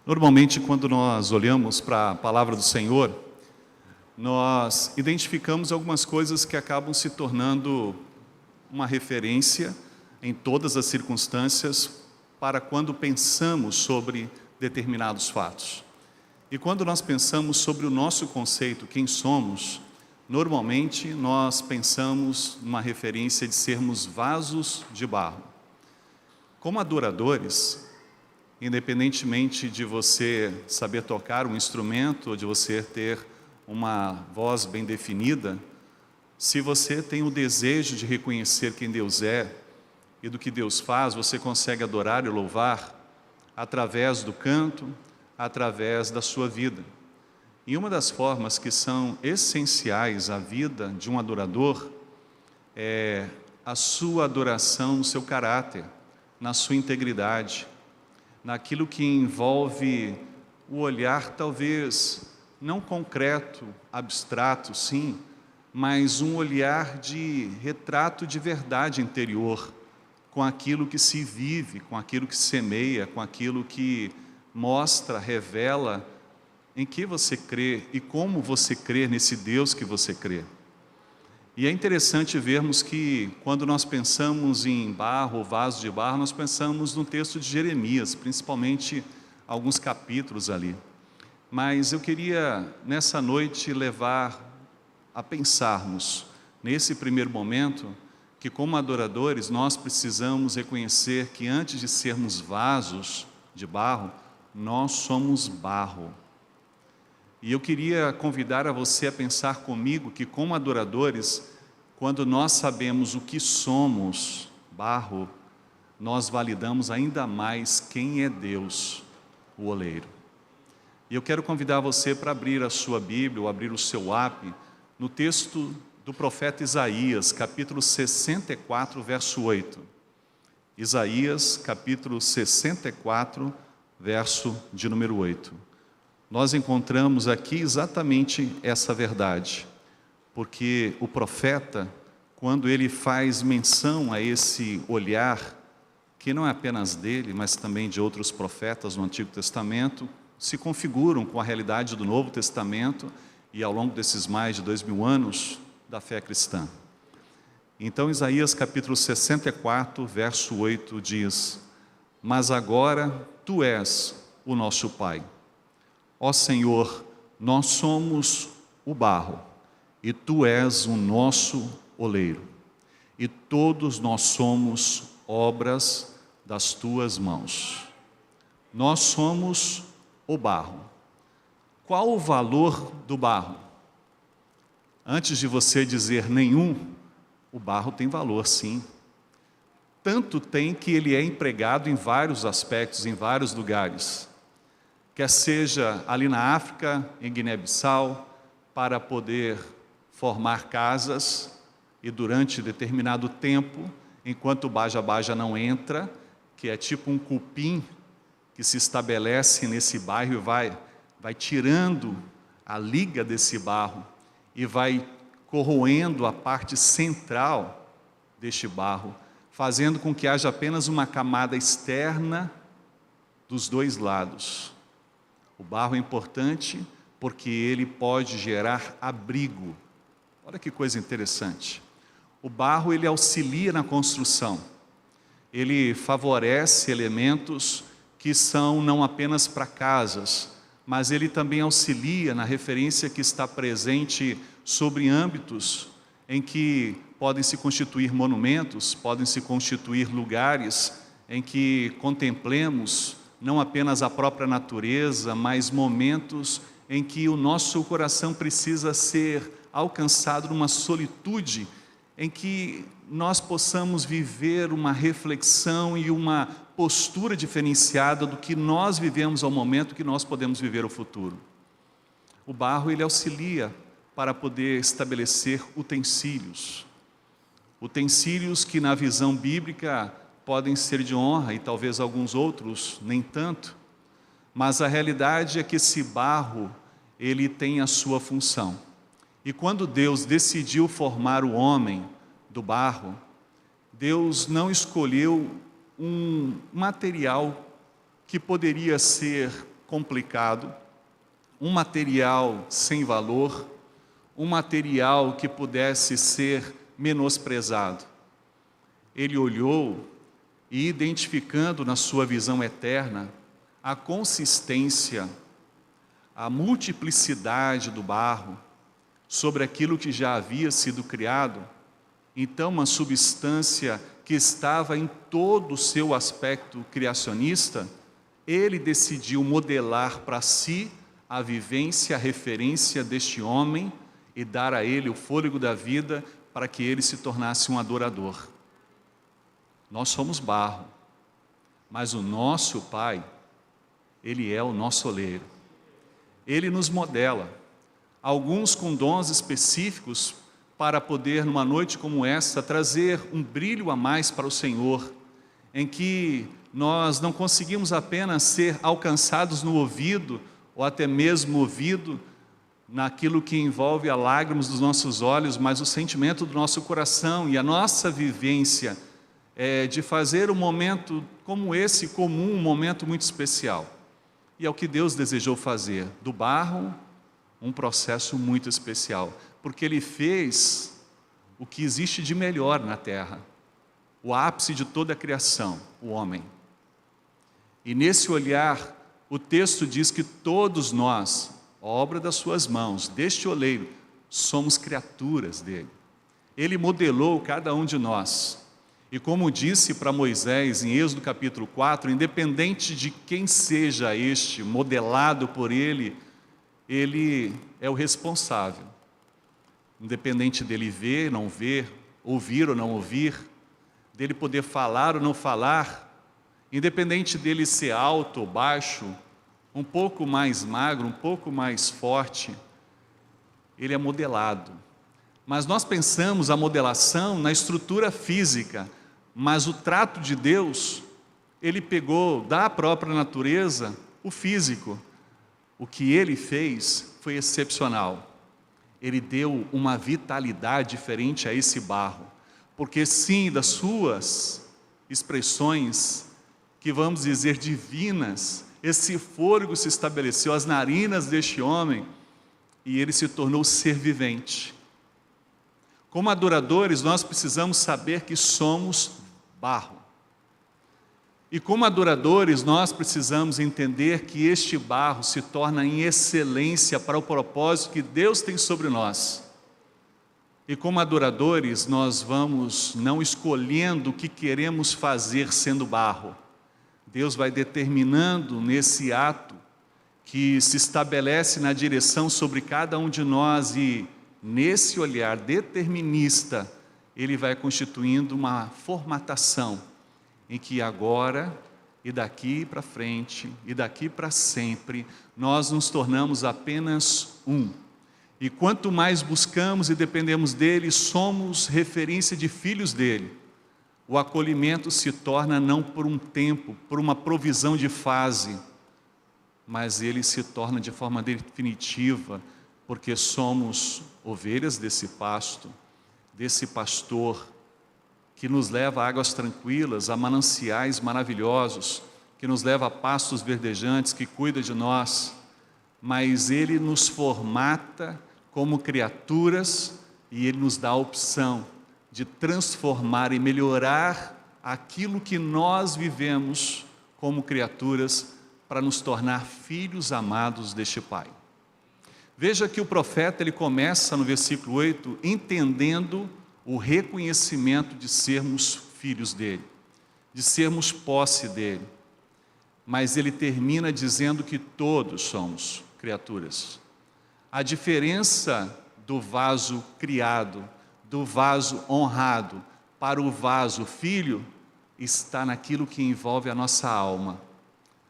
Normalmente, quando nós olhamos para a palavra do Senhor, nós identificamos algumas coisas que acabam se tornando uma referência em todas as circunstâncias para quando pensamos sobre determinados fatos. E quando nós pensamos sobre o nosso conceito, quem somos, normalmente nós pensamos numa referência de sermos vasos de barro. Como adoradores, independentemente de você saber tocar um instrumento ou de você ter uma voz bem definida, se você tem o desejo de reconhecer quem Deus é e do que Deus faz, você consegue adorar e louvar através do canto, através da sua vida. E uma das formas que são essenciais à vida de um adorador é a sua adoração no seu caráter, na sua integridade, naquilo que envolve o olhar talvez não concreto, abstrato, sim, mas um olhar de retrato de verdade interior, com aquilo que se vive, com aquilo que se semeia, com aquilo que mostra, revela em que você crê e como você crê nesse Deus que você crê. E é interessante vermos que quando nós pensamos em barro, vaso de barro, nós pensamos no texto de Jeremias, principalmente alguns capítulos ali. Mas eu queria nessa noite levar a pensarmos, nesse primeiro momento, que como adoradores nós precisamos reconhecer que antes de sermos vasos de barro, nós somos barro. E eu queria convidar a você a pensar comigo que como adoradores, quando nós sabemos o que somos, barro, nós validamos ainda mais quem é Deus, o oleiro. E eu quero convidar você para abrir a sua Bíblia, ou abrir o seu app, no texto do profeta Isaías, capítulo 64, verso 8. Isaías, capítulo 64, verso de número 8. Nós encontramos aqui exatamente essa verdade, porque o profeta, quando ele faz menção a esse olhar, que não é apenas dele, mas também de outros profetas no Antigo Testamento, se configuram com a realidade do Novo Testamento e ao longo desses mais de 2000 anos da fé cristã. Então Isaías capítulo 64, verso 8 diz: Mas agora tu és o nosso Pai. Ó Senhor, nós somos o barro, e tu és o nosso oleiro, e todos nós somos obras das tuas mãos. Nós somos o barro. Qual o valor do barro? Antes de você dizer nenhum, o barro tem valor, sim. Tanto tem que ele é empregado em vários aspectos, em vários lugares. Quer seja ali na África, em Guiné-Bissau, para poder formar casas, e durante determinado tempo, enquanto o baja-baja não entra, que é tipo um cupim que se estabelece nesse bairro e vai tirando a liga desse barro e vai corroendo a parte central deste barro, fazendo com que haja apenas uma camada externa dos dois lados. O barro é importante porque ele pode gerar abrigo. Olha que coisa interessante. O barro ele auxilia na construção. Ele favorece elementos que são não apenas para casas, mas ele também auxilia na referência que está presente sobre âmbitos em que podem se constituir monumentos, podem se constituir lugares em que contemplemos não apenas a própria natureza, mas momentos em que o nosso coração precisa ser alcançado numa solitude, em que nós possamos viver uma reflexão e uma postura diferenciada do que nós vivemos ao momento que nós podemos viver o futuro. O barro ele auxilia para poder estabelecer utensílios. Utensílios que na visão bíblica podem ser de honra e talvez alguns outros nem tanto, mas a realidade é que esse barro, ele tem a sua função. E quando Deus decidiu formar o homem do barro, Deus não escolheu um material que poderia ser complicado, um material sem valor, um material que pudesse ser menosprezado. Ele olhou e, identificando na sua visão eterna a consistência, a multiplicidade do barro sobre aquilo que já havia sido criado, então uma substância que estava em todo o seu aspecto criacionista, ele decidiu modelar para si a vivência, a referência deste homem e dar a ele o fôlego da vida para que ele se tornasse um adorador. Nós somos barro, mas o nosso Pai, Ele é o nosso oleiro. Ele nos modela, alguns com dons específicos para poder, numa noite como esta, trazer um brilho a mais para o Senhor, em que nós não conseguimos apenas ser alcançados no ouvido, ou até mesmo ouvido, naquilo que envolve a lágrimas dos nossos olhos, mas o sentimento do nosso coração e a nossa vivência de fazer um momento como esse comum, um momento muito especial. E é o que Deus desejou fazer, do barro, um processo muito especial, porque Ele fez o que existe de melhor na terra, o ápice de toda a criação, o homem. E nesse olhar, o texto diz que todos nós, obra das suas mãos, deste oleiro, somos criaturas dele. Ele modelou cada um de nós. E como disse para Moisés em Êxodo capítulo 4, independente de quem seja este, modelado por ele, ele é o responsável. Independente dele ver, não ver, ouvir ou não ouvir, dele poder falar ou não falar, independente dele ser alto ou baixo, um pouco mais magro, um pouco mais forte, ele é modelado. Mas nós pensamos a modelação na estrutura física, mas o trato de Deus, Ele pegou da própria natureza o físico. O que Ele fez foi excepcional. Ele deu uma vitalidade diferente a esse barro, porque sim, das suas expressões, que vamos dizer divinas, esse fôlego se estabeleceu, as narinas deste homem, e ele se tornou ser vivente. Como adoradores, nós precisamos saber que somos barro. E como adoradores, nós precisamos entender que este barro se torna em excelência para o propósito que Deus tem sobre nós. E como adoradores, nós vamos não escolhendo o que queremos fazer sendo barro. Deus vai determinando nesse ato que se estabelece na direção sobre cada um de nós, e nesse olhar determinista, Ele vai constituindo uma formatação em que agora e daqui para frente e daqui para sempre nós nos tornamos apenas um. E quanto mais buscamos e dependemos dele, somos referência de filhos dele. O acolhimento se torna não por um tempo, por uma provisão de fase, mas ele se torna de forma definitiva, porque somos ovelhas desse pasto, desse pastor, que nos leva a águas tranquilas, a mananciais maravilhosos, que nos leva a pastos verdejantes, que cuida de nós, mas Ele nos formata como criaturas e Ele nos dá a opção de transformar e melhorar aquilo que nós vivemos como criaturas para nos tornar filhos amados deste Pai. Veja que o profeta ele começa no versículo 8 entendendo o reconhecimento de sermos filhos dele, de sermos posse dele, mas ele termina dizendo que todos somos criaturas. A diferença do vaso criado, do vaso honrado para o vaso filho, está naquilo que envolve a nossa alma,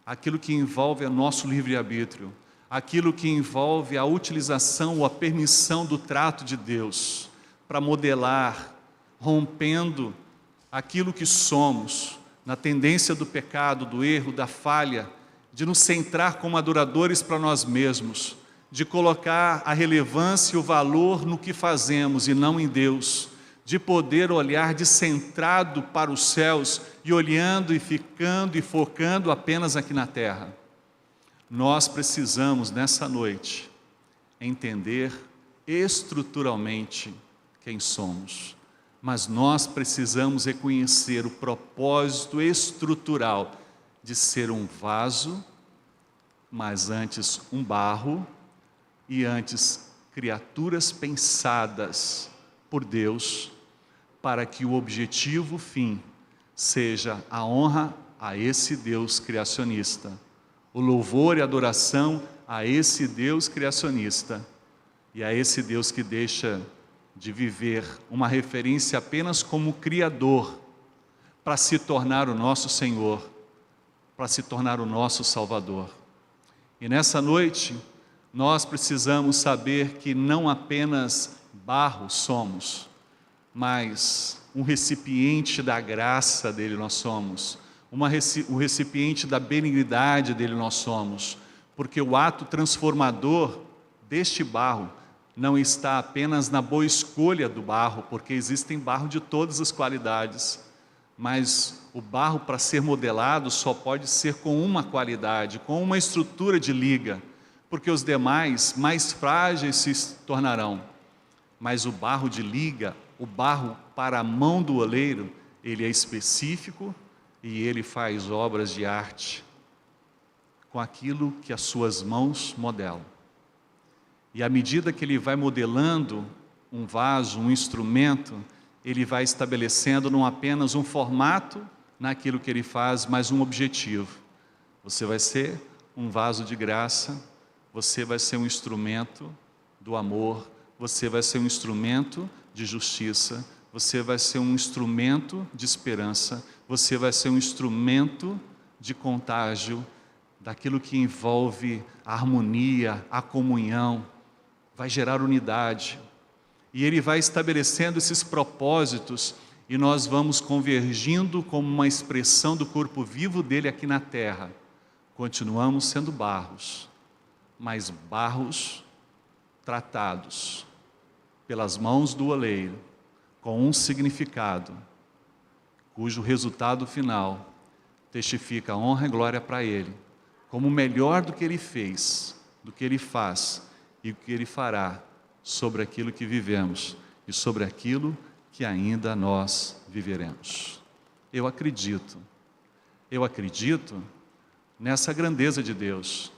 aquilo que envolve o nosso livre-arbítrio, aquilo que envolve a utilização ou a permissão do trato de Deus, para modelar, rompendo aquilo que somos, na tendência do pecado, do erro, da falha, de nos centrar como adoradores para nós mesmos, de colocar a relevância e o valor no que fazemos e não em Deus, de poder olhar descentrado para os céus e olhando e ficando e focando apenas aqui na terra. nós precisamos, nessa noite, entender estruturalmente quem somos. Mas nós precisamos reconhecer o propósito estrutural de ser um vaso, mas antes um barro, e antes criaturas pensadas por Deus, para que o objetivo fim seja a honra a esse Deus criacionista, o louvor e adoração a esse Deus criacionista, e a esse Deus que deixa de viver uma referência apenas como Criador, para se tornar o nosso Senhor, para se tornar o nosso Salvador. E nessa noite, nós precisamos saber que não apenas barro somos, mas um recipiente da graça dele nós somos, um recipiente da benignidade dele nós somos, porque o ato transformador deste barro não está apenas na boa escolha do barro, porque existem barro de todas as qualidades, mas o barro, para ser modelado, só pode ser com uma qualidade, com uma estrutura de liga, porque os demais, mais frágeis se tornarão. Mas o barro de liga, o barro para a mão do oleiro, ele é específico e ele faz obras de arte com aquilo que as suas mãos modelam. E à medida que ele vai modelando um vaso, um instrumento, ele vai estabelecendo não apenas um formato naquilo que ele faz, mas um objetivo. Você vai ser um vaso de graça, você vai ser um instrumento do amor, você vai ser um instrumento de justiça, você vai ser um instrumento de esperança, você vai ser um instrumento de contágio, daquilo que envolve a harmonia, a comunhão, vai gerar unidade. E ele vai estabelecendo esses propósitos e nós vamos convergindo como uma expressão do corpo vivo dele aqui na terra. Continuamos sendo barros, mas barros tratados pelas mãos do oleiro, com um significado, cujo resultado final testifica a honra e glória para ele, como melhor do que ele fez, do que ele faz e o que ele fará sobre aquilo que vivemos e sobre aquilo que ainda nós viveremos. Eu acredito nessa grandeza de Deus,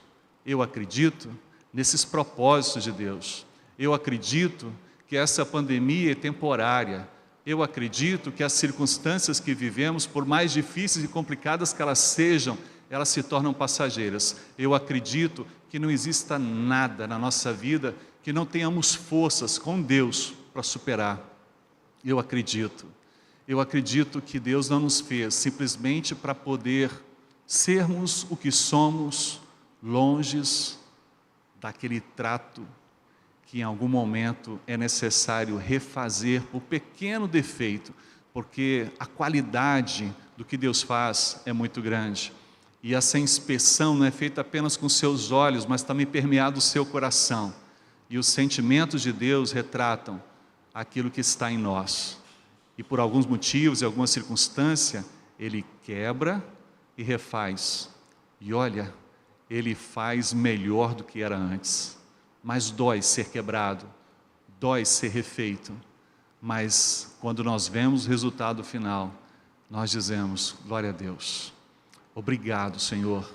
eu acredito nesses propósitos de Deus, eu acredito que essa pandemia é temporária, eu acredito que as circunstâncias que vivemos, por mais difíceis e complicadas que elas sejam, elas se tornam passageiras. Eu acredito que não exista nada na nossa vida que não tenhamos forças com Deus para superar. Eu acredito que Deus não nos fez simplesmente para poder sermos o que somos, longes daquele trato que em algum momento é necessário refazer por pequeno defeito, porque a qualidade do que Deus faz é muito grande. E essa inspeção não é feita apenas com seus olhos, mas também permeado o seu coração. E os sentimentos de Deus retratam aquilo que está em nós. E por alguns motivos e alguma circunstância, Ele quebra e refaz. E olha, Ele faz melhor do que era antes. Mas dói ser quebrado, dói ser refeito. Mas quando nós vemos o resultado final, nós dizemos, glória a Deus. Obrigado, Senhor,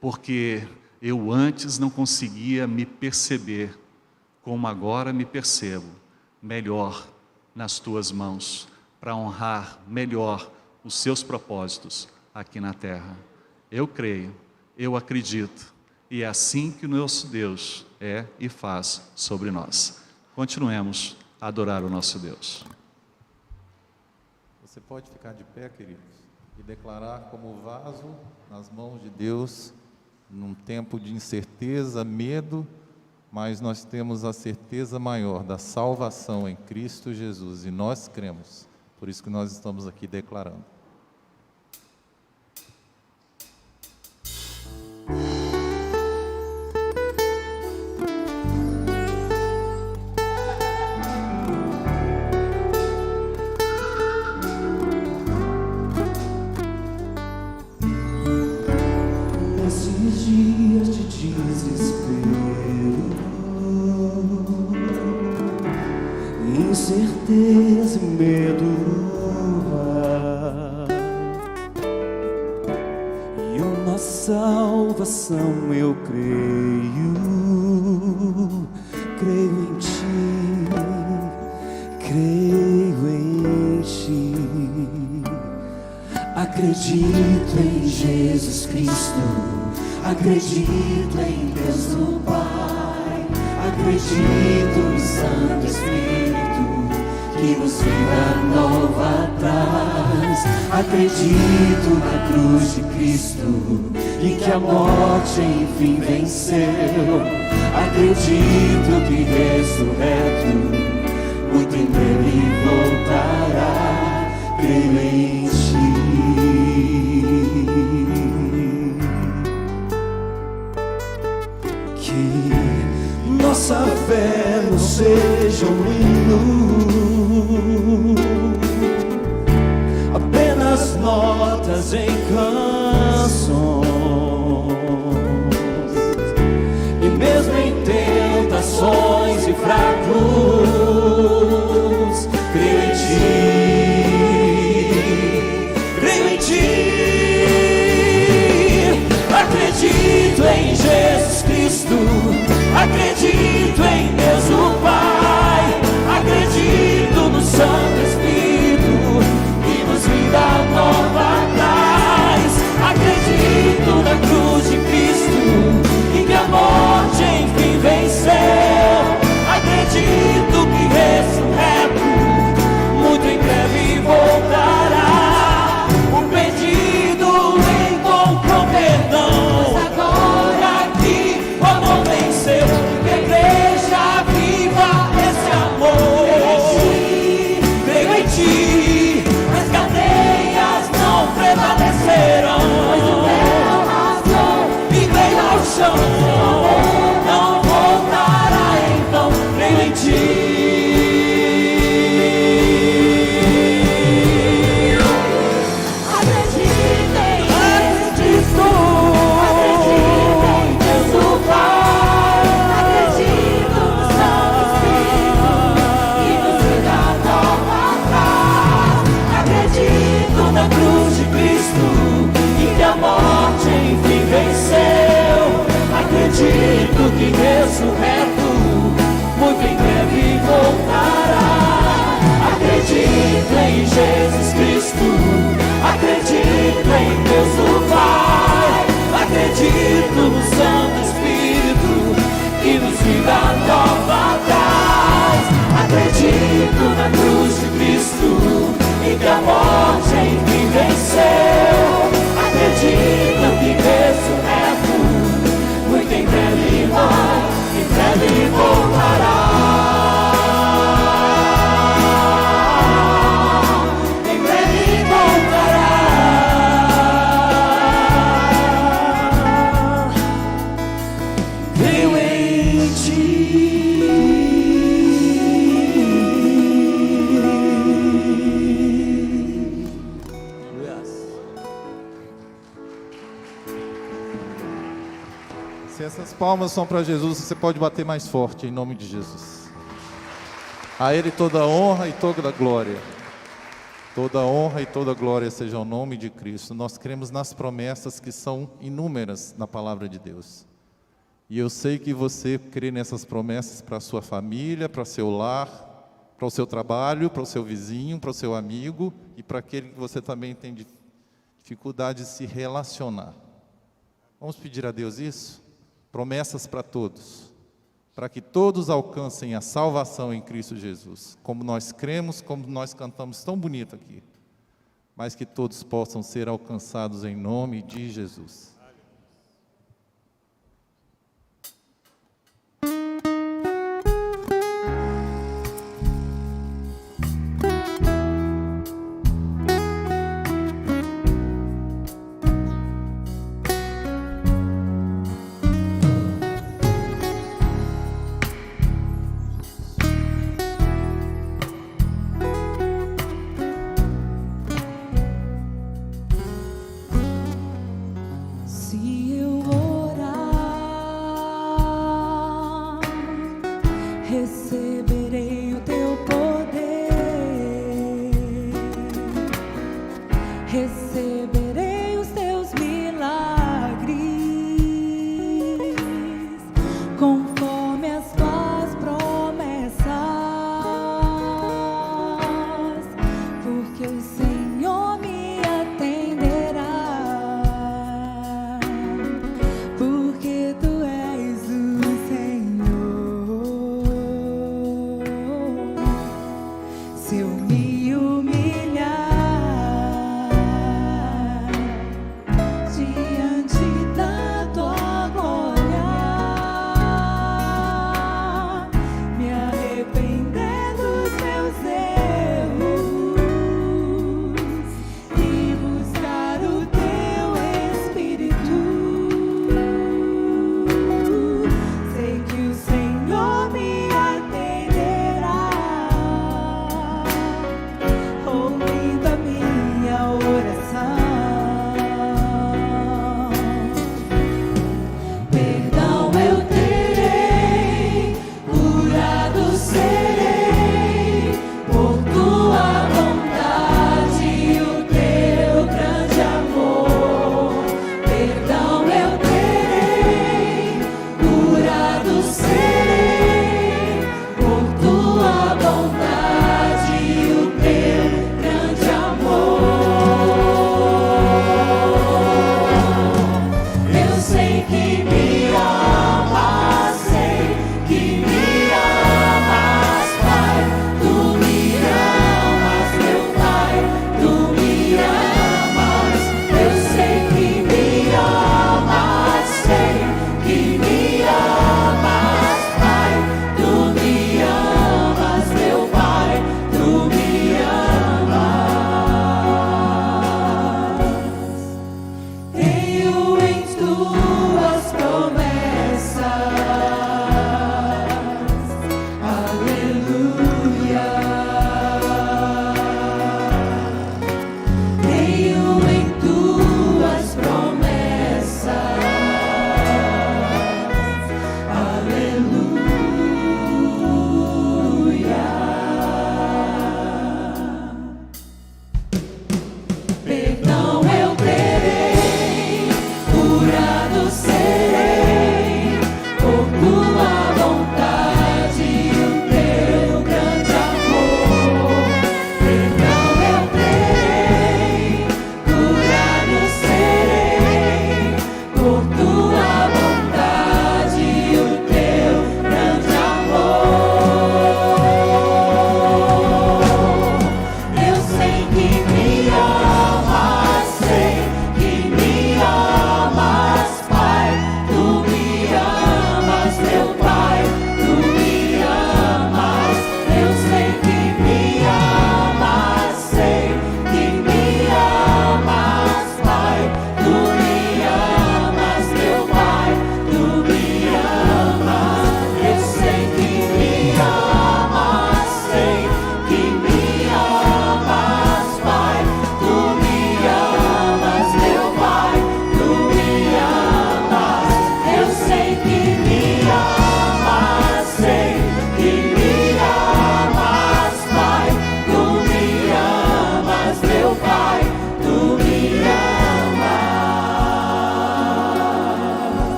porque eu antes não conseguia me perceber, como agora me percebo, melhor nas Tuas mãos, para honrar melhor os Seus propósitos aqui na terra. Eu creio, eu acredito, e é assim que o nosso Deus é e faz sobre nós. Continuemos a adorar o nosso Deus. Você pode ficar de pé, queridos, e declarar como vaso nas mãos de Deus, num tempo de incerteza, medo, mas nós temos a certeza maior da salvação em Cristo Jesus, e nós cremos, por isso que nós estamos aqui declarando. Esses dias desespero, incerteza e medo, e uma salvação eu creio em ti, creio em ti. Acredito em Jesus Cristo, acredito em Deus o Pai, acredito no Santo Espírito que nos vida nova traz. Acredito na cruz de Cristo e que a morte enfim venceu. Acredito que ressurreto muito em breve voltará. Creio em ti. Que nossa fé não seja um hino, apenas notas em canções, e mesmo em tentações e fracos, creio em ti. Acredito em Jesus Cristo, acredito em Deus o Pai, acredito no Santo Espírito que nos vida nova traz. Acredito na cruz de Cristo e que a morte enfim venceu. Acredito que ressurreto muito em breve voltará. O pedido encontrou perdão, mas agora que o amor venceu, que a igreja viva esse amor. Creio em ti, as cadeias não prevalecerão, pois o véu rasgou e veio ao chão. Não voltará então, creio em ti. Acredito que ressurreto muito em breve voltará. Acredito em Jesus Cristo, acredito em Deus o Pai, acredito no Santo Espírito que nos vida nova traz. Acredito na cruz de Cristo e que a morte enfim venceu. Acredito que ressurreto muito em breve voltará. Em breve voltará. Creio em ti. Se essas palmas são para Jesus, você pode bater mais forte em nome de Jesus. A Ele toda a honra e toda a glória. Toda a honra e toda a glória seja ao nome de Cristo. Nós cremos nas promessas que são inúmeras na palavra de Deus. E eu sei que você crê nessas promessas para a sua família, para o seu lar, para o seu trabalho, para o seu vizinho, para o seu amigo e para aquele que você também tem dificuldade de se relacionar. Vamos pedir a Deus isso? Promessas para todos, para que todos alcancem a salvação em Cristo Jesus, como nós cremos, como nós cantamos tão bonito aqui, mas que todos possam ser alcançados em nome de Jesus.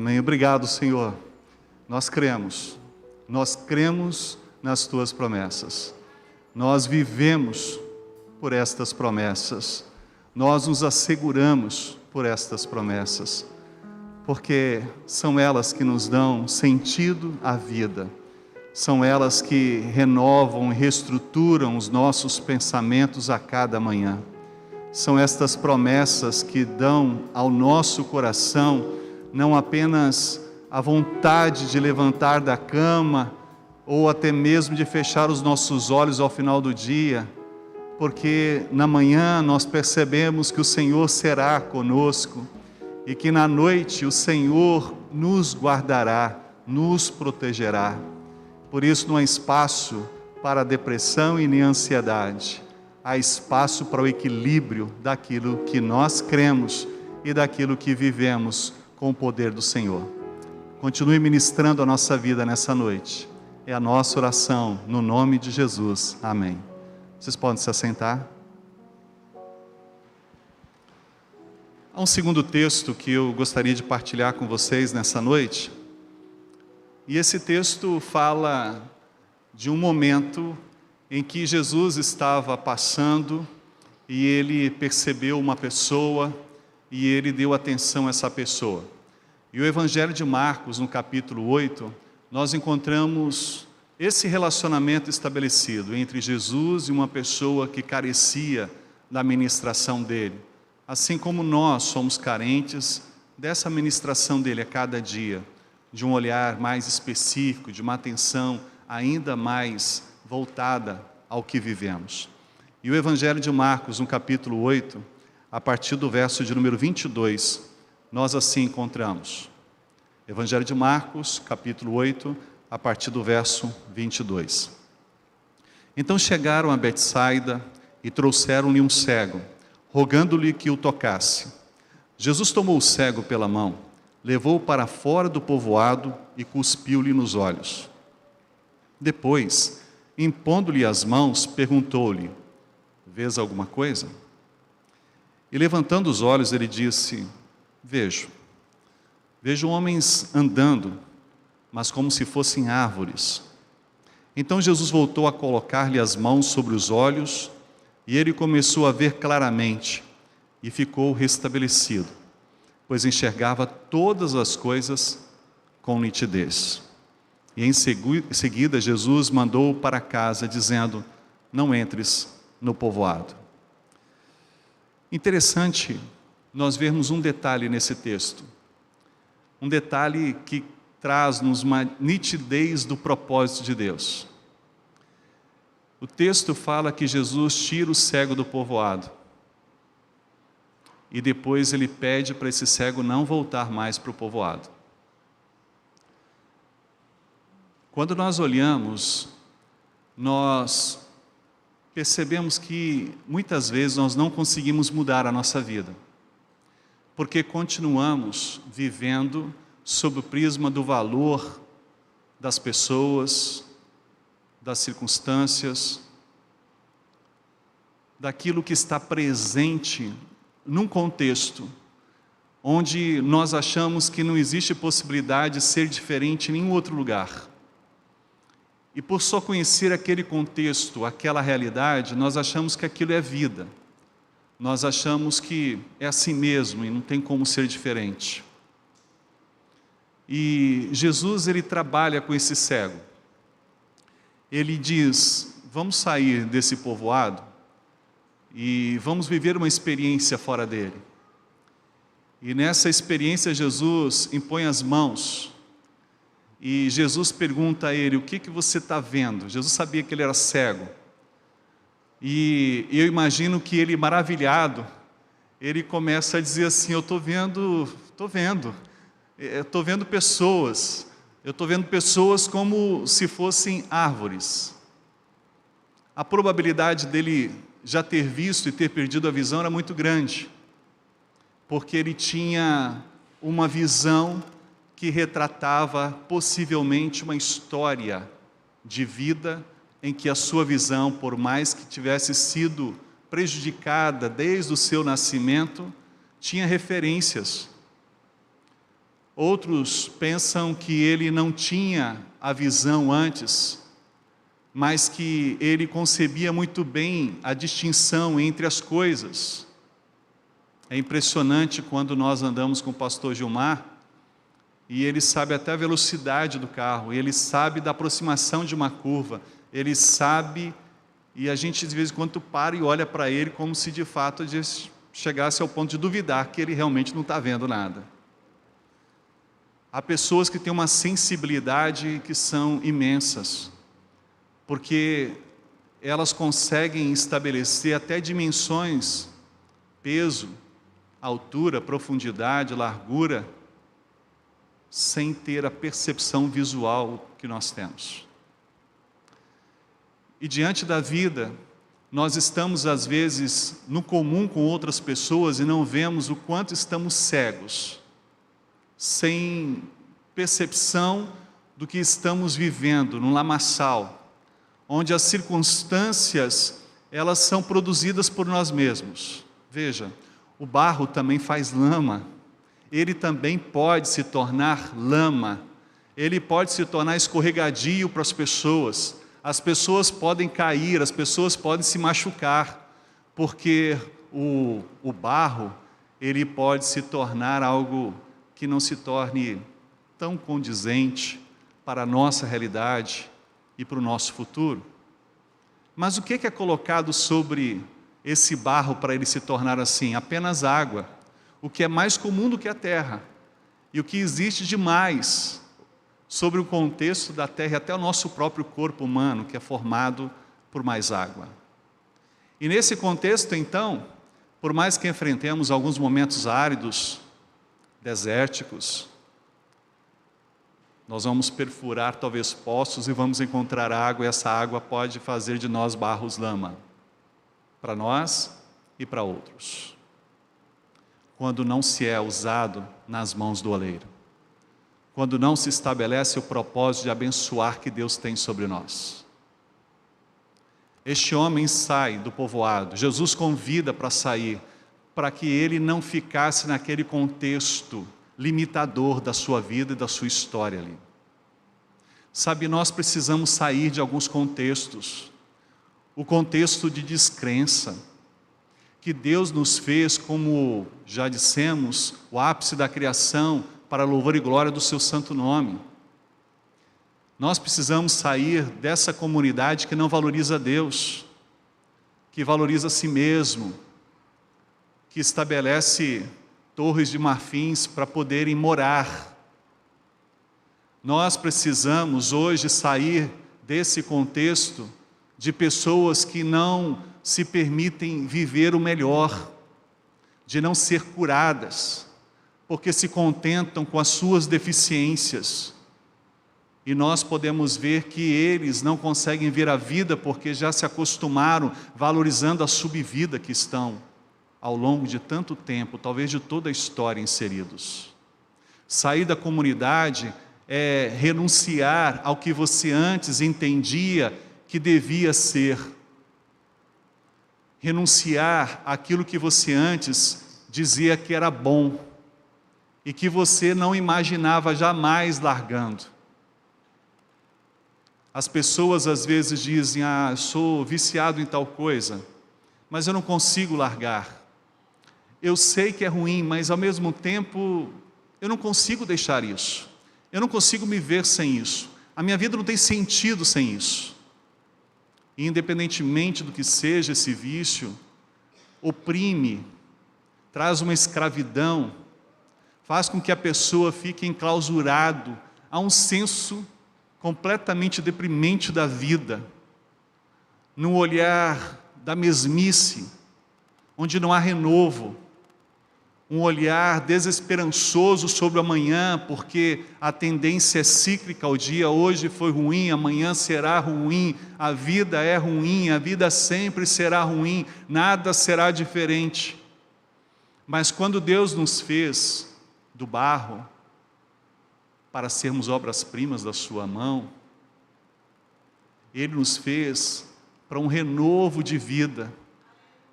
Amém. Obrigado, Senhor. Nós cremos nas Tuas promessas. Nós vivemos por estas promessas. Nós nos asseguramos por estas promessas, porque são elas que nos dão sentido à vida. São elas que renovam e reestruturam os nossos pensamentos a cada manhã. São estas promessas que dão ao nosso coração não apenas a vontade de levantar da cama, ou até mesmo de fechar os nossos olhos ao final do dia, porque na manhã nós percebemos que o Senhor será conosco, e que na noite o Senhor nos guardará, nos protegerá. Por isso não há espaço para a depressão e nem a ansiedade. Há espaço para o equilíbrio daquilo que nós cremos e daquilo que vivemos com o poder do Senhor. Continue ministrando a nossa vida nessa noite. É a nossa oração, no nome de Jesus. Amém. Vocês podem se assentar. Há um segundo texto que eu gostaria de partilhar com vocês nessa noite. E esse texto fala de um momento em que Jesus estava passando e ele percebeu uma pessoa e ele deu atenção a essa pessoa. E o Evangelho de Marcos, no capítulo 8, nós encontramos esse relacionamento estabelecido entre Jesus e uma pessoa que carecia da ministração dele. Assim como nós somos carentes dessa ministração dele a cada dia, de um olhar mais específico, de uma atenção ainda mais voltada ao que vivemos. E o Evangelho de Marcos, no capítulo 8, a partir do verso de número 22, nós assim encontramos. Evangelho de Marcos, capítulo 8, a partir do verso 22. Então chegaram a Betsaida e trouxeram-lhe um cego, rogando-lhe que o tocasse. Jesus tomou o cego pela mão, levou-o para fora do povoado e cuspiu-lhe nos olhos. Depois, impondo-lhe as mãos, perguntou-lhe: vês alguma coisa? E levantando os olhos, ele disse: vejo homens andando, mas como se fossem árvores. Então Jesus voltou a colocar-lhe as mãos sobre os olhos, e ele começou a ver claramente, e ficou restabelecido, pois enxergava todas as coisas com nitidez. E em seguida Jesus mandou-o para casa, dizendo: não entres no povoado. Interessante nós vermos um detalhe nesse texto, um detalhe que traz-nos uma nitidez do propósito de Deus. O texto fala que Jesus tira o cego do povoado, e depois ele pede para esse cego não voltar mais para o povoado. Quando nós olhamos, nós percebemos que muitas vezes nós não conseguimos mudar a nossa vida, porque continuamos vivendo sob o prisma do valor das pessoas, das circunstâncias, daquilo que está presente num contexto onde nós achamos que não existe possibilidade de ser diferente em nenhum outro lugar. E por só conhecer aquele contexto, aquela realidade, nós achamos que aquilo é vida. Nós achamos que é assim mesmo e não tem como ser diferente. E Jesus, ele trabalha com esse cego. Ele diz: vamos sair desse povoado e vamos viver uma experiência fora dele. E nessa experiência Jesus impõe as mãos. E Jesus pergunta a ele: o que você está vendo? Jesus sabia que ele era cego. E eu imagino que ele, maravilhado, ele começa a dizer assim: eu estou vendo pessoas. Eu estou vendo pessoas como se fossem árvores. A probabilidade dele já ter visto e ter perdido a visão era muito grande, porque ele tinha uma visão que retratava possivelmente uma história de vida em que a sua visão, por mais que tivesse sido prejudicada desde o seu nascimento, tinha referências. Outros pensam que ele não tinha a visão antes, mas que ele concebia muito bem a distinção entre as coisas. É impressionante quando nós andamos com o pastor Gilmar, e ele sabe até a velocidade do carro, ele sabe da aproximação de uma curva, ele sabe, e a gente de vez em quando para e olha para ele como se de fato chegasse ao ponto de duvidar que ele realmente não está vendo nada. Há pessoas que têm uma sensibilidade que são imensas, porque elas conseguem estabelecer até dimensões, peso, altura, profundidade, largura, sem ter a percepção visual que nós temos. E diante da vida, nós estamos às vezes no comum com outras pessoas e não vemos o quanto estamos cegos, sem percepção do que estamos vivendo no lamaçal, onde as circunstâncias, elas são produzidas por nós mesmos. Veja, o barro também faz lama, ele também pode se tornar lama, ele pode se tornar escorregadio para as pessoas podem cair, as pessoas podem se machucar, porque o barro, ele pode se tornar algo que não se torne tão condizente para a nossa realidade e para o nosso futuro. Mas o que é colocado sobre esse barro para ele se tornar assim? Apenas água, o que é mais comum do que a terra, e o que existe de mais sobre o contexto da terra, e até o nosso próprio corpo humano, que é formado por mais água. E nesse contexto, então, por mais que enfrentemos alguns momentos áridos, desérticos, nós vamos perfurar talvez poços e vamos encontrar água, e essa água pode fazer de nós barros lama, para nós e para outros. quando não se é usado nas mãos do oleiro, quando não se estabelece o propósito de abençoar que Deus tem sobre nós. Este homem sai do povoado, Jesus convida para sair, para que ele não ficasse naquele contexto limitador da sua vida e da sua história ali. Sabe, nós precisamos sair de alguns contextos, o contexto de descrença, que Deus nos fez, como já dissemos, o ápice da criação, para a louvor e glória do seu santo nome. Nós precisamos sair dessa comunidade que não valoriza Deus, que valoriza a si mesmo, que estabelece torres de marfins para poderem morar. Nós precisamos hoje sair desse contexto de pessoas que não se permitem viver o melhor, de não ser curadas, porque se contentam com as suas deficiências. E nós podemos ver que eles não conseguem ver a vida porque já se acostumaram valorizando a subvida que estão ao longo de tanto tempo, talvez de toda a história, inseridos. Sair da comunidade é renunciar ao que você antes entendia que devia ser. Renunciar àquilo que você antes dizia que era bom e que você não imaginava jamais largando. As pessoas às vezes dizem: eu sou viciado em tal coisa, mas eu não consigo largar. Eu sei que é ruim, mas ao mesmo tempo eu não consigo deixar isso. Eu não consigo me ver sem isso. A minha vida não tem sentido sem isso. E independentemente do que seja esse vício, oprime, traz uma escravidão, faz com que a pessoa fique enclausurado a um senso completamente deprimente da vida, num olhar da mesmice, onde não há renovo, um olhar desesperançoso sobre o amanhã, porque a tendência é cíclica, o dia hoje foi ruim, amanhã será ruim, a vida é ruim, a vida sempre será ruim, nada será diferente. Mas quando Deus nos fez do barro, para sermos obras-primas da sua mão, Ele nos fez para um renovo de vida,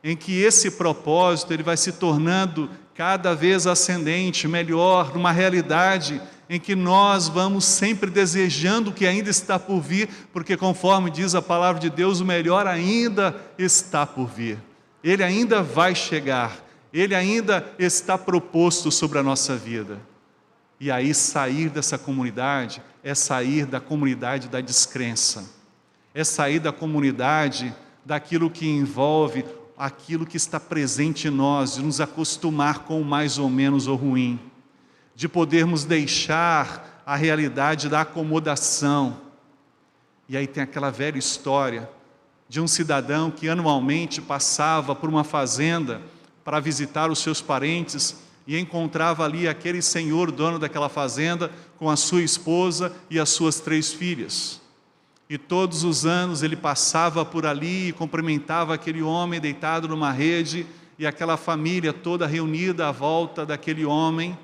em que esse propósito ele vai se tornando cada vez ascendente, melhor, numa realidade em que nós vamos sempre desejando o que ainda está por vir, porque conforme diz a palavra de Deus, o melhor ainda está por vir, Ele ainda vai chegar, Ele ainda está proposto sobre a nossa vida. E aí sair dessa comunidade é sair da comunidade da descrença, é sair da comunidade daquilo que envolve aquilo que está presente em nós, de nos acostumar com o mais ou menos o ruim, de podermos deixar a realidade da acomodação. E aí tem aquela velha história de um cidadão que anualmente passava por uma fazenda para visitar os seus parentes e encontrava ali aquele senhor, dono daquela fazenda, com a sua esposa e as suas 3 filhas. E todos os anos ele passava por ali e cumprimentava aquele homem deitado numa rede, e aquela família toda reunida à volta daquele homem,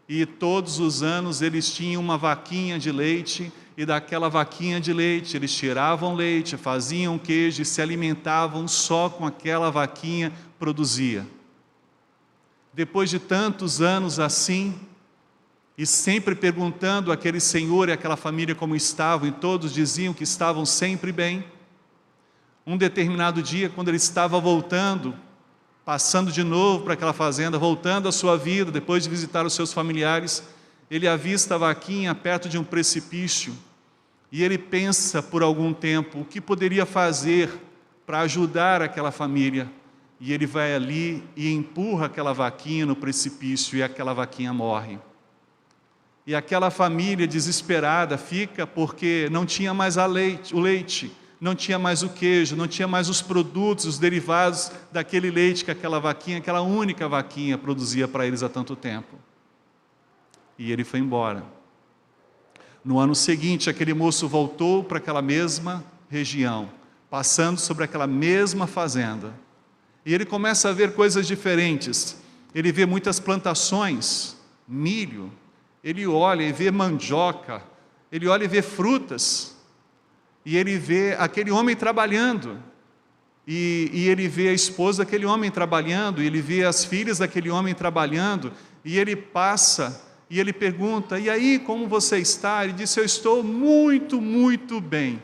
e todos os anos eles tinham uma vaquinha de leite, e daquela vaquinha de leite eles tiravam leite, faziam queijo e se alimentavam só com aquela vaquinha produzia. Depois de tantos anos assim, e sempre perguntando àquele senhor e àquela família como estavam, e todos diziam que estavam sempre bem, um determinado dia, quando ele estava voltando, passando de novo para aquela fazenda, voltando à sua vida, depois de visitar os seus familiares, ele avista a vaquinha perto de um precipício, e ele pensa por algum tempo, o que poderia fazer para ajudar aquela família, e ele vai ali e empurra aquela vaquinha no precipício, e aquela vaquinha morre. E aquela família desesperada fica porque não tinha mais o leite, não tinha mais o queijo, não tinha mais os produtos, os derivados daquele leite que aquela vaquinha, aquela única vaquinha produzia para eles há tanto tempo. E ele foi embora. No ano seguinte, aquele moço voltou para aquela mesma região, passando sobre aquela mesma fazenda. E ele começa a ver coisas diferentes. ele vê muitas plantações, milho, ele olha e vê mandioca, ele olha e vê frutas, e ele vê aquele homem trabalhando, e ele vê a esposa daquele homem trabalhando, e ele vê as filhas daquele homem trabalhando, e ele passa, e ele pergunta, e aí, como você está? Ele disse, eu estou muito, muito bem.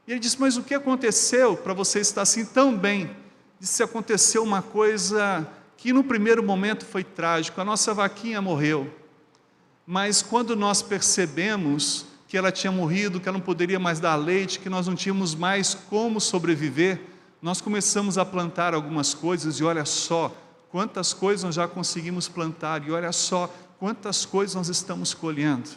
E ele disse, mas o que aconteceu para você estar assim tão bem? Disse, aconteceu uma coisa que no primeiro momento foi trágico, a nossa vaquinha morreu, mas quando nós percebemos que ela tinha morrido, que ela não poderia mais dar leite, que nós não tínhamos mais como sobreviver, nós começamos a plantar algumas coisas, e olha só, quantas coisas nós já conseguimos plantar, e olha só, quantas coisas nós estamos colhendo.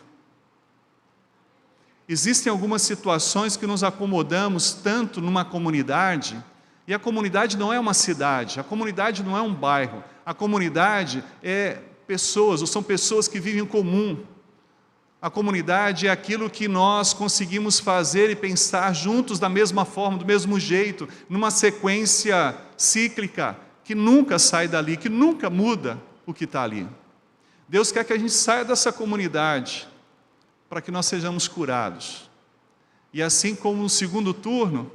Existem algumas situações que nos acomodamos tanto numa comunidade, e a comunidade não é uma cidade, a comunidade não é um bairro, a comunidade é pessoas, ou são pessoas que vivem em comum. A comunidade é aquilo que nós conseguimos fazer e pensar juntos da mesma forma, do mesmo jeito, numa sequência cíclica, que nunca sai dali, que nunca muda o que está ali. Deus quer que a gente saia dessa comunidade, para que nós sejamos curados. E assim como no segundo turno,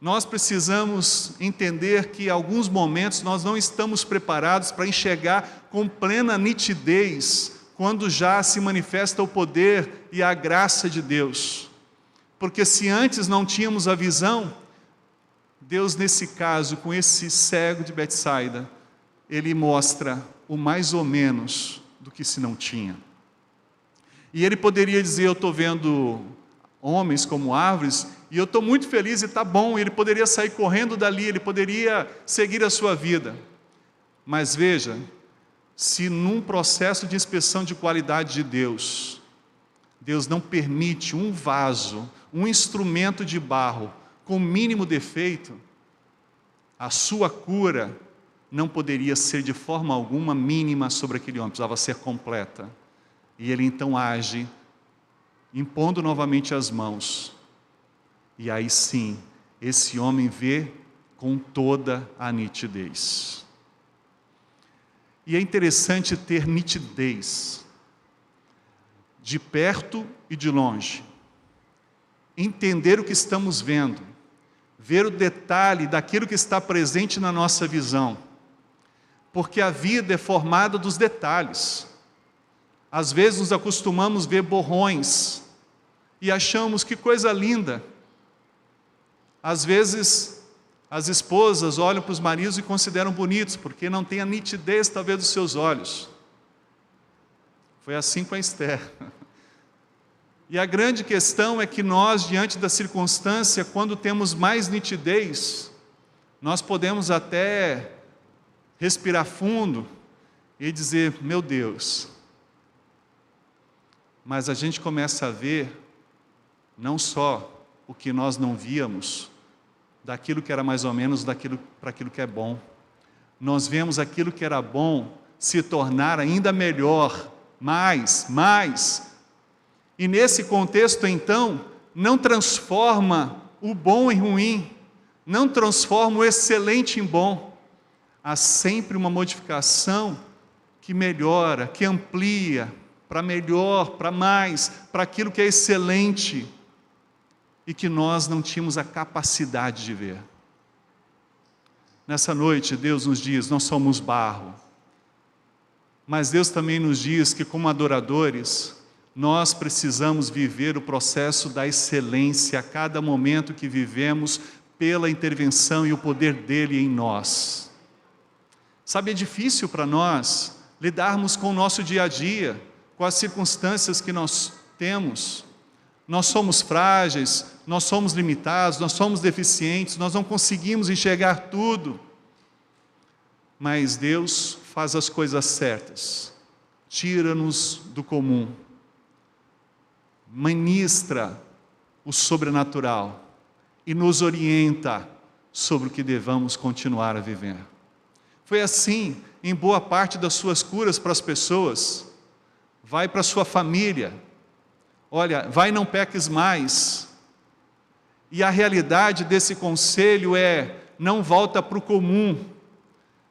nós precisamos entender que em alguns momentos nós não estamos preparados para enxergar com plena nitidez, quando já se manifesta o poder e a graça de Deus. Porque se antes não tínhamos a visão, Deus nesse caso, com esse cego de Betsaida, Ele mostra o mais ou menos do que se não tinha. E ele poderia dizer, eu estou vendo homens como árvores, e eu estou muito feliz e está bom, ele poderia sair correndo dali, ele poderia seguir a sua vida. Mas veja, se num processo de inspeção de qualidade de Deus, Deus não permite um vaso, um instrumento de barro, com mínimo defeito, a sua cura não poderia ser de forma alguma mínima sobre aquele homem, precisava ser completa. E ele então age, impondo novamente as mãos. E aí sim, esse homem vê com toda a nitidez. E é interessante ter nitidez, de perto e de longe. Entender o que estamos vendo, ver o detalhe daquilo que está presente na nossa visão. Porque a vida é formada dos detalhes. Às vezes nos acostumamos a ver borrões e achamos que coisa linda. Às vezes as esposas olham para os maridos e consideram bonitos, porque não tem a nitidez talvez dos seus olhos. Foi assim com a Esther. E a grande questão é que nós, diante da circunstância, quando temos mais nitidez, nós podemos até respirar fundo e dizer, meu Deus. Mas a gente começa a ver, não só o que nós não víamos, daquilo que era mais ou menos para aquilo que é bom. Nós vemos aquilo que era bom se tornar ainda melhor, mais. E nesse contexto, então, não transforma o bom em ruim, não transforma o excelente em bom. Há sempre uma modificação que melhora, que amplia, para melhor, para mais, para aquilo que é excelente e que nós não tínhamos a capacidade de ver. Nessa noite, Deus nos diz, nós somos barro, mas Deus também nos diz que como adoradores, nós precisamos viver o processo da excelência a cada momento que vivemos pela intervenção e o poder dEle em nós. Sabe, é difícil para nós lidarmos com o nosso dia a dia, com as circunstâncias que nós temos. Nós somos frágeis, nós somos limitados, nós somos deficientes, nós não conseguimos enxergar tudo. Mas Deus faz as coisas certas, tira-nos do comum, ministra o sobrenatural e nos orienta sobre o que devamos continuar a viver. Foi assim em boa parte das suas curas para as pessoas. Vai para a sua família, olha, vai e não peques mais. E a realidade desse conselho é, não volta para o comum,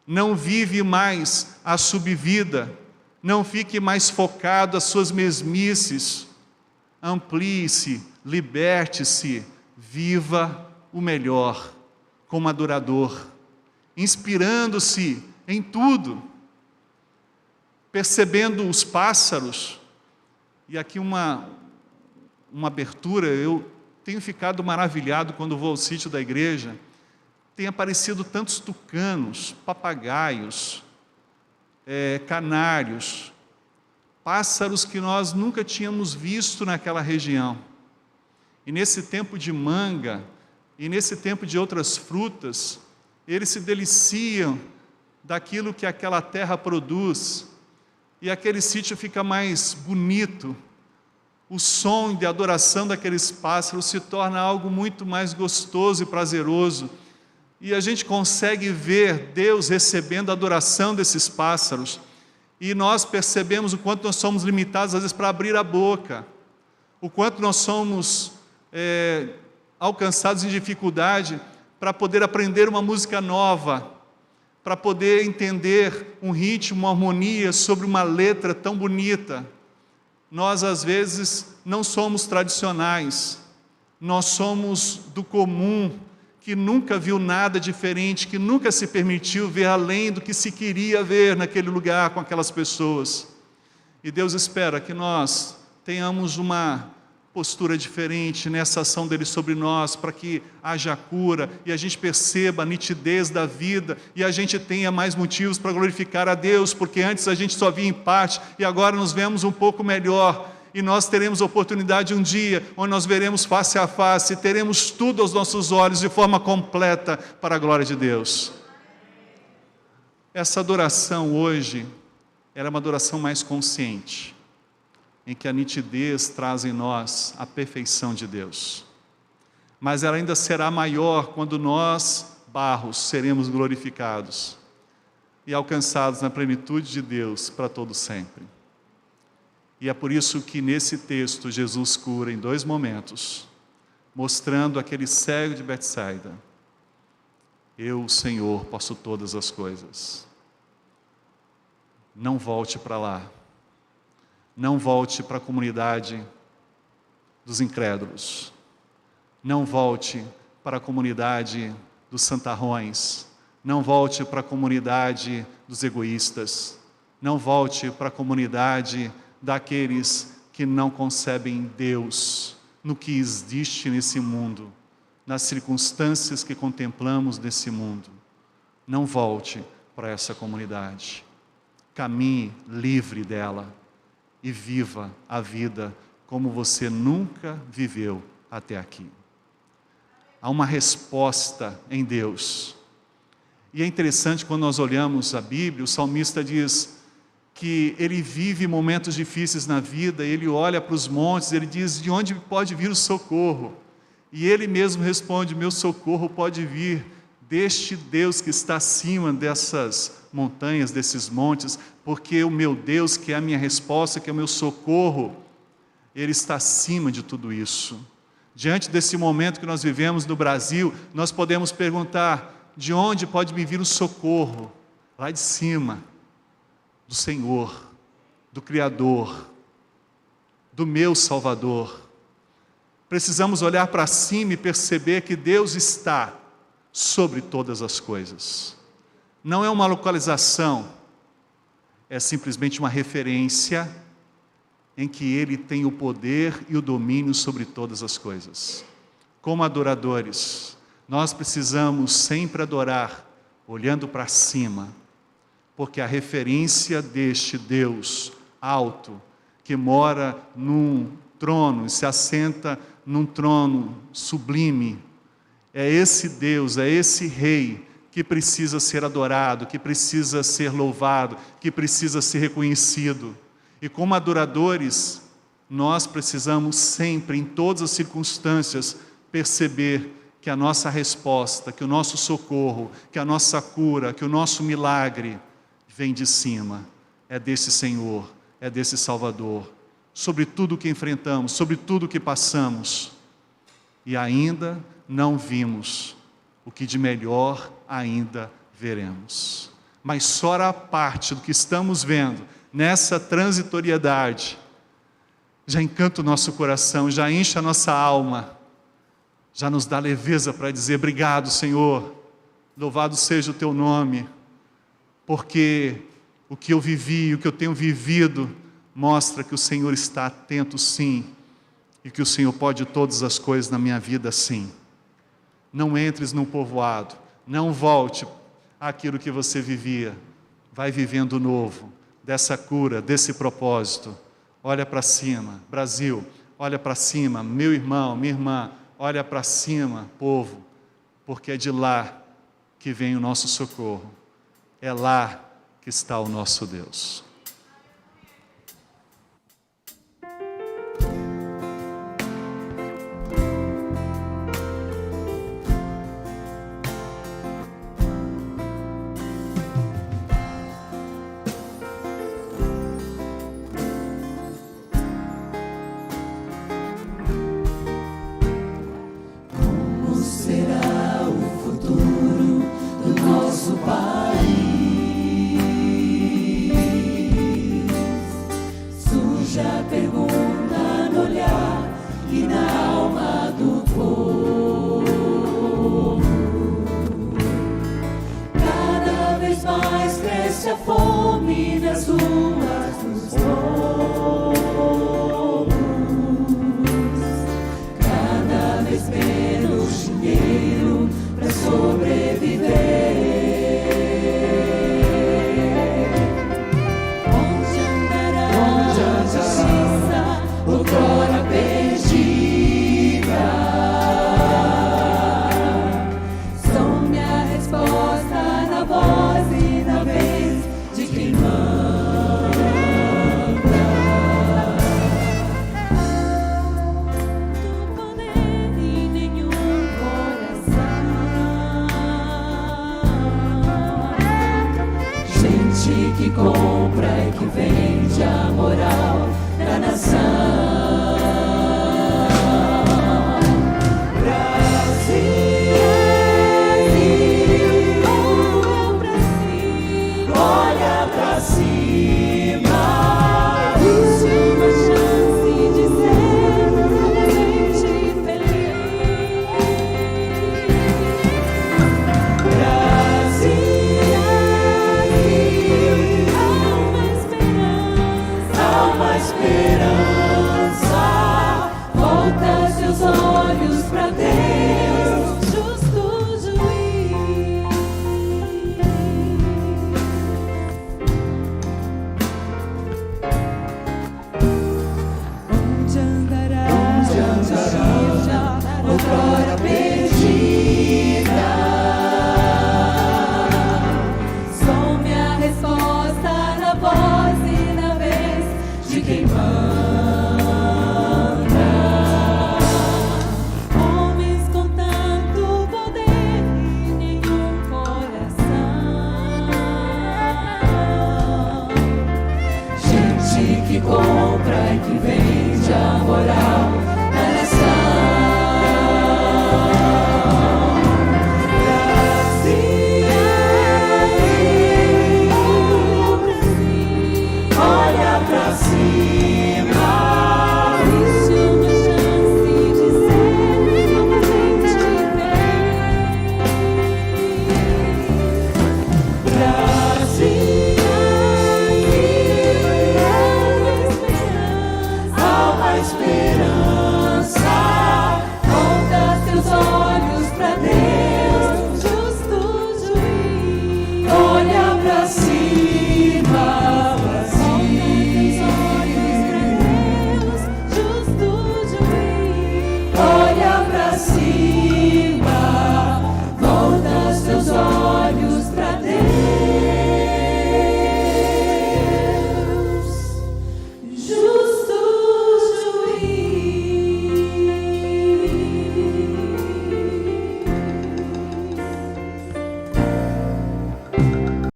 não vive mais a subvida, não fique mais focado às suas mesmices, amplie-se, liberte-se, viva o melhor como adorador, inspirando-se em tudo, percebendo os pássaros. E aqui uma abertura, eu tenho ficado maravilhado quando vou ao sítio da igreja, tem aparecido tantos tucanos, papagaios, canários, pássaros que nós nunca tínhamos visto naquela região. E nesse tempo de manga, e nesse tempo de outras frutas, eles se deliciam daquilo que aquela terra produz, e aquele sítio fica mais bonito. O som de adoração daqueles pássaros se torna algo muito mais gostoso e prazeroso, e a gente consegue ver Deus recebendo a adoração desses pássaros, e nós percebemos o quanto nós somos limitados às vezes para abrir a boca, o quanto nós somos alcançados em dificuldade para poder aprender uma música nova, para poder entender um ritmo, uma harmonia sobre uma letra tão bonita. Nós às vezes não somos tradicionais, nós somos do comum, que nunca viu nada diferente, que nunca se permitiu ver além do que se queria ver naquele lugar com aquelas pessoas. E Deus espera que nós tenhamos uma postura diferente nessa ação dele sobre nós, para que haja cura, e a gente perceba a nitidez da vida, e a gente tenha mais motivos para glorificar a Deus, porque antes a gente só via em parte, e agora nos vemos um pouco melhor, e nós teremos oportunidade um dia, onde nós veremos face a face, e teremos tudo aos nossos olhos de forma completa, para a glória de Deus. Essa adoração hoje, ela é uma adoração mais consciente, em que a nitidez traz em nós a perfeição de Deus. Mas ela ainda será maior quando nós, barros, seremos glorificados e alcançados na plenitude de Deus para todo sempre. E é por isso que nesse texto Jesus cura em 2 momentos, mostrando aquele cego de Betsaida: eu, Senhor, posso todas as coisas. Não volte para lá. Não volte para a comunidade dos incrédulos. Não volte para a comunidade dos santarrões. Não volte para a comunidade dos egoístas. Não volte para a comunidade daqueles que não concebem Deus no que existe nesse mundo, nas circunstâncias que contemplamos nesse mundo. Não volte para essa comunidade. Caminhe livre dela e viva a vida como você nunca viveu até aqui. Há uma resposta em Deus. E é interessante quando nós olhamos a Bíblia, o salmista diz que ele vive momentos difíceis na vida, ele olha para os montes, ele diz: de onde pode vir o socorro? E ele mesmo responde: meu socorro pode vir deste Deus que está acima dessas montanhas, desses montes, porque o meu Deus, que é a minha resposta, que é o meu socorro, Ele está acima de tudo isso. Diante desse momento que nós vivemos no Brasil, nós podemos perguntar: de onde pode me vir o socorro? Lá de cima, do Senhor, do Criador, do meu Salvador. Precisamos olhar para cima e perceber que Deus está sobre todas as coisas. Não é uma localização, é simplesmente uma referência em que Ele tem o poder e o domínio sobre todas as coisas. Como adoradores, nós precisamos sempre adorar olhando para cima, porque a referência deste Deus alto, que mora num trono e se assenta num trono sublime, é esse Deus, é esse Rei que precisa ser adorado, que precisa ser louvado, que precisa ser reconhecido. E como adoradores, nós precisamos sempre, em todas as circunstâncias, perceber que a nossa resposta, que o nosso socorro, que a nossa cura, que o nosso milagre vem de cima, é desse Senhor, é desse Salvador, sobre tudo o que enfrentamos, sobre tudo o que passamos. E ainda não vimos o que de melhor ainda veremos. mas só a parte do que estamos vendo, nessa transitoriedade, já encanta o nosso coração, já enche a nossa alma, já nos dá leveza para dizer: obrigado, Senhor, louvado seja o teu nome, porque o que eu vivi, o que eu tenho vivido, mostra que o Senhor está atento, sim, e que o Senhor pode todas as coisas na minha vida, sim. Não entres num povoado, não volte àquilo que você vivia, vai vivendo o novo, dessa cura, desse propósito. Olha para cima, Brasil, olha para cima, meu irmão, minha irmã, olha para cima, povo, porque é de lá que vem o nosso socorro, é lá que está o nosso Deus. A fome nas ruas dos povos, cada vez menos dinheiro para sobreviver. Onde andará a justiça, outrora perdida? Some a resposta na voz e na vez de quem manda. Do poder em nenhum coração. Gente que compra e que vende a moral da nação. Que compra e que vende a moral.